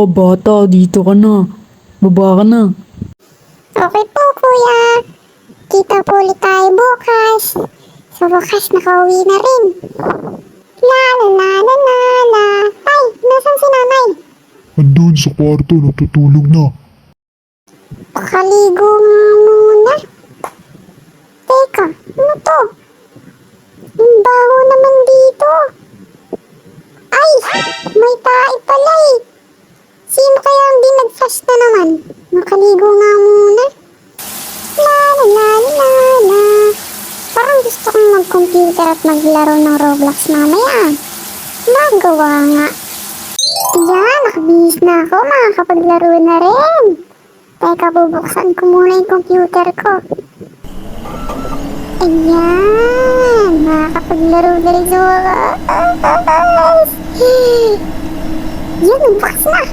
bata, dito ka na. Baba ka na. Okay po, kuya. Kita po ulit tayo bukas. Sa wakas, nakauwi na rin. La la la la la la. Ay, nasan si nanay? Andun sa kwarto, natutulog na. Pakaligo nga muna. Teka, ano to? Ang baho naman dito. Ay, may tae pala eh. Sino kaya ang di nag-flash na naman? Makaligo nga muna. La la la la la. Parang gusto kong mag-computer at maglaro ng Roblox mamaya. Magawa nga. Yan, nakabihis na ako. Makakapaglaro na rin. Teka, bubuksan ko muna yung computer ko. Ayan, makakapaglaro na rin sa wakas. Yan, bukas na.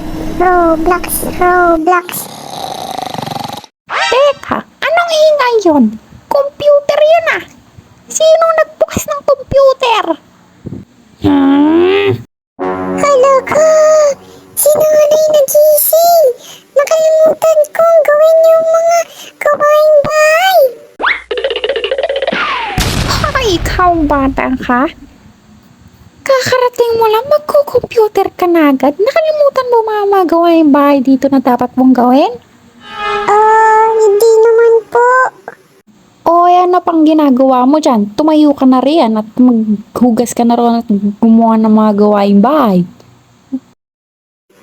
Roblox, Roblox. Teka, anong ingay yun? Computer yun ah! Sino nagbukas ng computer? Hala ka! Si nanay nagising! Nakalimutan kong gawin yung mga gawaing bahay! Ay, ikaw bata ka? Kakarating mo lang, magko-computer ka na agad. Nakalimutan mo mga gawaing bahay dito na dapat mong gawin? Hindi naman po. O yan na pang ginagawa mo dyan. Tumayo ka na riyan at maghugas ka na rin at gumawa ng mga gawaing bahay.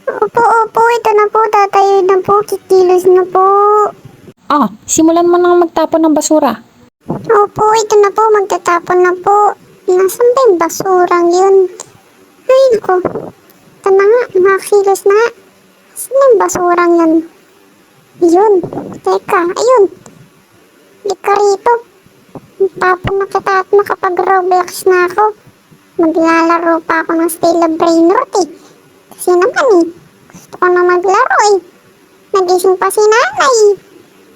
Opo, ito na po, tatayo na po, kikilos na po. Simulan mo nang magtapon ng basura. Opo, ito na po, magtatapon na po. Nasaan ba yung basurang yun? Ay, naku. Ito na nga, makakilos na nga. Saan yung basurang yun? Yun. Teka, ayun. Di ka rito. Tapon na kita at makapag-Roblox na ako. Maglalaro pa ako ng Stay of Brainrot eh. Kasi naman eh, gusto ko na maglaro eh. Nagising pa si nanay.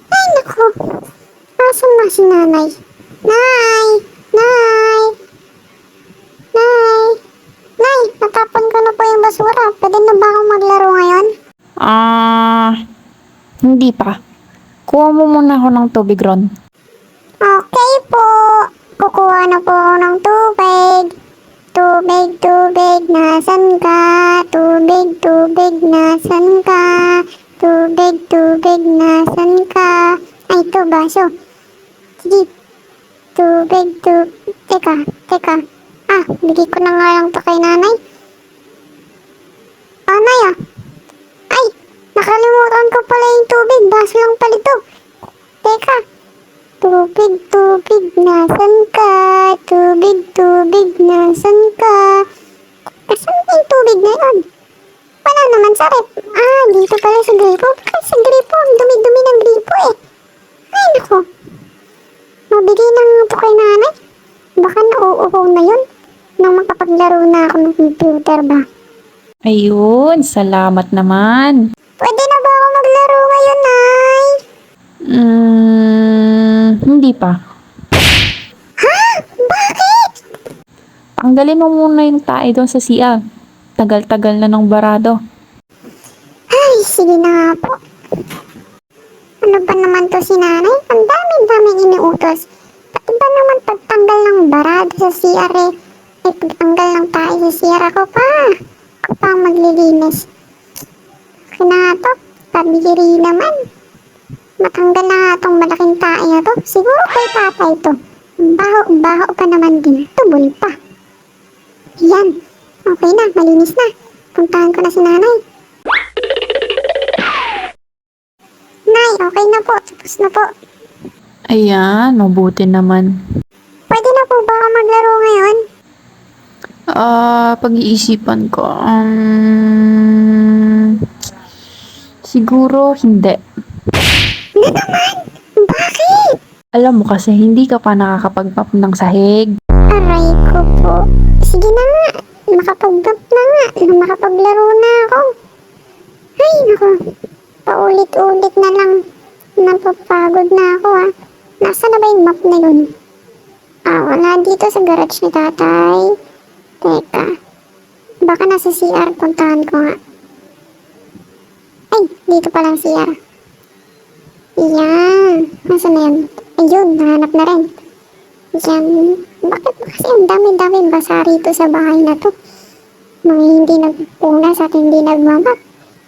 Ay, naku. Asan na si nanay? Nay! Nay! Nay! Nay, natapon ko na po yung basura. Pwede na ba akong maglaro ngayon? Hindi pa. Kuha mo muna ako ng tubig, Ron. Okay po. Kukuha na po ako ng tubig. Tubig, tubig, nasan ka? Tubig, tubig, nasan ka? Tubig, tubig, nasan ka? Ay, ito, baso. Sige. Tubig, tubig. Teka. Bigay ko na nga lang to kay nanay. Nanay Ay, nakalimutan ko pala yung tubig. Baso lang pala ito. Teka. Tubig, tubig, nasan ka? Tubig, tubig, nasan ka? Asan yung tubig na yun? Wala naman sa rep. Dito pala sa gripo. Bakit sa gripo? Ang dumi-dumi ng gripo eh. Ay, naku. Mabigay na nga po kay nanay. Baka nauuhaw na yun. Nang makapaglaro na ako ng computer ba? Ayun, salamat naman. Pwede na ba ako maglaro ngayon, Nay? Hindi pa. Bakit? Tanggalin mo muna yung tae doon sa CR. Tagal-tagal na ng barado. Ay, sige na nga po. Ano ba naman to si nanay? Ang dami-daming iniutos. Pati ba naman pagtanggal ng barado sa CR eh? Ay, pagtanggal ng tae sa CR ako pa ang maglilinis. Okay na nga to. Pabiri naman. Matanggal na nga tong malaking tae na to. Siguro kay tatay to. Baho pa naman din. Tubol pa. Yan. Okay na, malinis na. Puntahan ko na si nanay. Nay, okay na po. Tapos na po. Ayan, mabuti naman. Pwede na po ba ako maglaro ngayon? Pag-iisipan ko. Siguro hindi. Na naman? Bakit? Alam mo kasi hindi ka pa nakakapag-pop ng sahig. Aray ko po. Sige na nga. Makapag-dump na nga. Makapaglaro na ako. Ay, naku. Paulit-ulit na lang. Napapagod na ako Nasaan na ba yung map na yun? Wala dito sa garage ni tatay. Teka. Baka nasa CR. Puntahan ko nga. Dito pala ang CR. Yan. Nasaan na yan? Ayun, nahanap na rin. Yan. Bakit kasi ang dami-dami basa rito sa bahay na to? Mga hindi nagpunas at hindi nagmamap.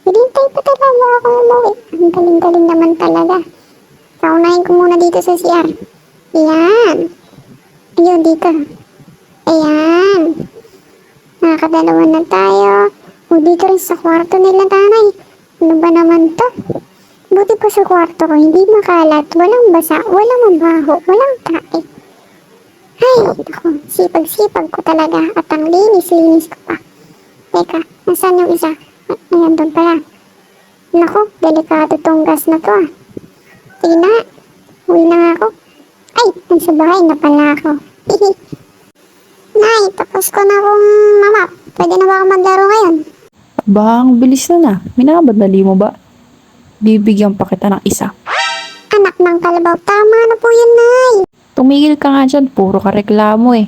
Hinintay pa talaga ako umuwi. Ang galing-galing naman talaga. Paunahin ko muna dito sa CR. Yan. Ayun, dito. Ayan. Nakakadalawa na tayo. O, dito rin sa kwarto nila nanay. Ano ba naman to? Buti pa sa kwarto ko, hindi makalat, walang basa, walang mabaho, walang tae. Ay, ako, sipag-sipag ko talaga at ang linis-linis ko pa. Teka, nasaan yung isa? Ayan, doon pala. Naku, delikado tong gas na to ah. Sige na, uwi na nga ako. Ay, nasa bahay na pala ako. Nay, tapos ko na akong mamap. Pwede na ba ako maglaro ngayon? Ba, ang bilis na. Minabadali mo ba? Bibigyan pa kita ng isa. Anak ng kalabaw, tama na po yan, Nay. Tumigil ka nga dyan, puro ka reklamo eh.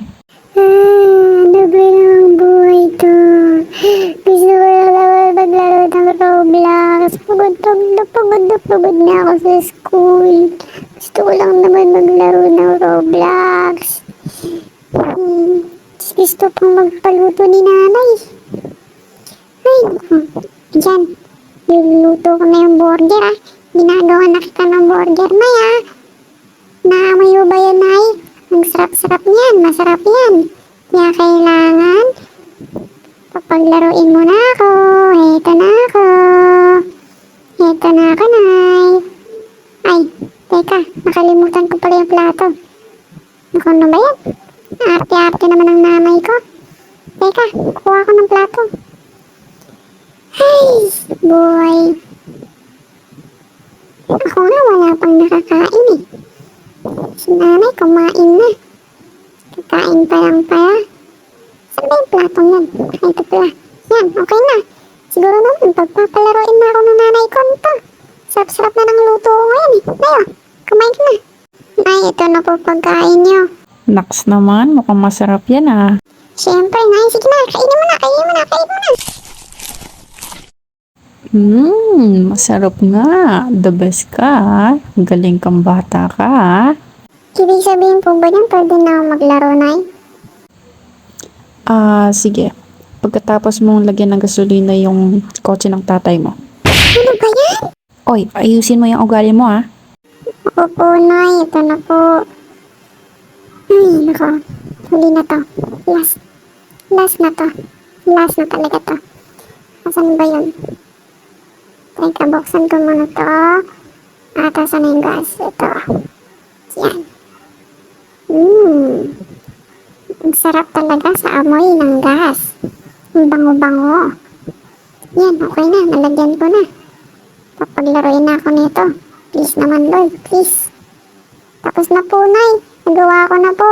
Ano ba yung buhay to? Gusto ko na naman maglaro ng Roblox. Pagod na ako sa school. Gusto ko lang naman maglaro ng Roblox. Gusto pang magpaluto ni nanay. Ay, dyan. Niluluto ko na yung burger ah. Ginagawa na kita ng burger, Nay ah. Naamoy mo ba yan, Nay? Ang sarap-sarap niyan, masarap yan. Kaya kailangan papaglaruin mo na ako. Eto na ako. Eto na ako, Nay. Ay, teka, nakalimutan ko pala yung plato. Naku, ano ba yan? Arte-arte naman ang nanay ko. Teka, kuha ko ng plato. Ay, boy. Ako nga wala pang nakakain eh. Si nanay kumain na. Kakain pa lang pala. Saan ba yung platong yan? Ay, ito pala. Yan, okay na. Siguro naman, pagpapalaroin na ako ng nanay ko nito. Sarap-sarap na ng luto ko ngayon eh. Nayo, kumain ka na. Nay, ito na po pagkain nyo. Naks naman, mukhang masarap yan ah. Siyempre, Nay, sige na. Kainin mo na. Masarap nga. The best ka ah. Galing kang bata ka ah. Ibig sabihin po ba yan, pwede na ako maglaro, Nay? Sige. Pagkatapos mong lagyan ng gasolina yung kotse ng tatay mo. Ano ba yan? Oy, ayusin mo yung ugali mo ah. Opo, Nay. Ito na po. Ay, nako. Huli na to. Last na to. Last na talaga to. Asan ba yun? Teka, buksan ko muna to. At asan na yung gas? Ito. Yan. Ang sarap talaga sa amoy ng gas. Ang bango-bango. Yan, okay na. Nalagyan ko na. Papaglaruin na ako nito. Please naman, Lord. Please. Tapos na po, Nay. Nagawa ko na po.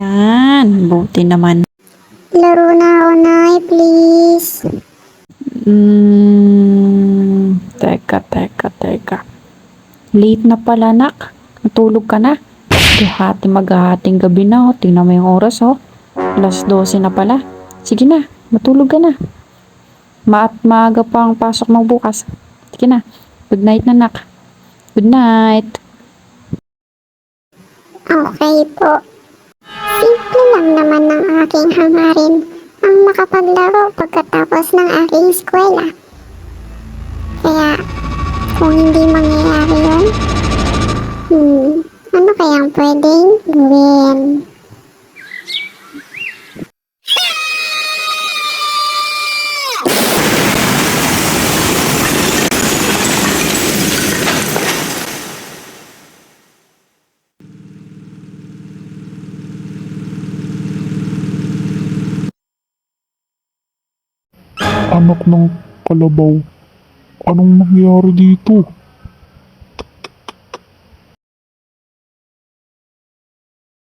Yan, buti naman. Laro na ako, Nay. Please. Teka. Late na pala, nak. Natulog ka na. Maghahating gabi na, oh. Tingnan mo yung oras, oh. 12:00 na pala. Sige na, matulog ka na. Maaga pa ang pasok mo bukas. Sige na. Good night na, nak. Good night. Okay po. Simple lang naman ng aking hangarin ang makapaglaro pagkatapos ng aking eskwela. Kaya, kung hindi mangyayari yun, ano kayang pwedeng gawin? Anak ng kalabaw, anong nangyari dito?